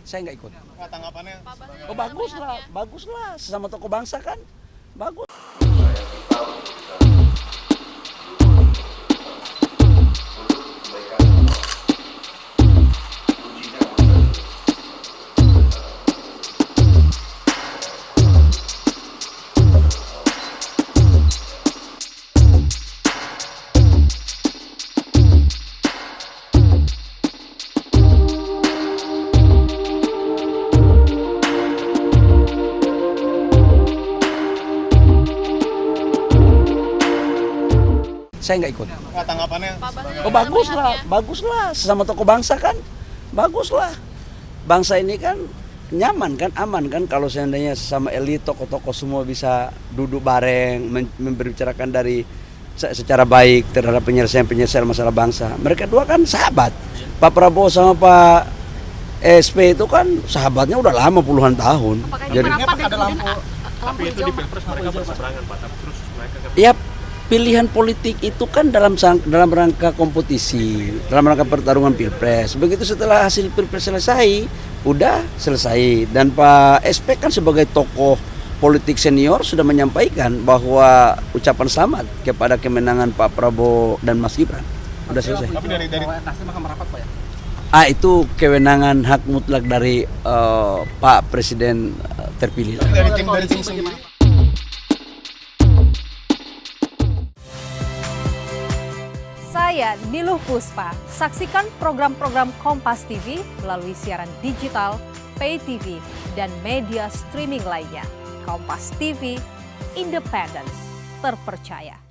Saya nggak ikut. Tanggapannya? Oh bagus lah, sesama tokoh bangsa kan, bagus. Saya nggak ikut. Tanggapannya? Oh bagus lah, sesama tokoh bangsa kan, bagus lah. Bangsa ini kan nyaman kan, aman kan kalau seandainya sama elit, tokoh-tokoh semua bisa duduk bareng, membicarakan dari secara baik terhadap penyelesaian masalah bangsa. Mereka dua kan sahabat. Pak Prabowo sama Pak SP itu kan sahabatnya udah lama puluhan tahun. Jadi tapi itu di Pilpres mereka berseberangan Pak, tapi terus mereka ya, pilihan politik itu kan dalam rangka kompetisi, dalam rangka pertarungan Pilpres. Begitu setelah hasil Pilpres selesai, udah selesai. Dan Pak SP kan sebagai tokoh politik senior sudah menyampaikan bahwa ucapan selamat kepada kemenangan Pak Prabowo dan Mas Gibran. Udah selesai. Tapi dari Nasdem akan merapat Pak ya? Itu kewenangan hak mutlak dari Pak Presiden terpilih. dari tim sendiri. Saya Niluh Puspa. Saksikan program-program Kompas TV melalui siaran digital, pay TV, dan media streaming lainnya. Kompas TV, independen, terpercaya.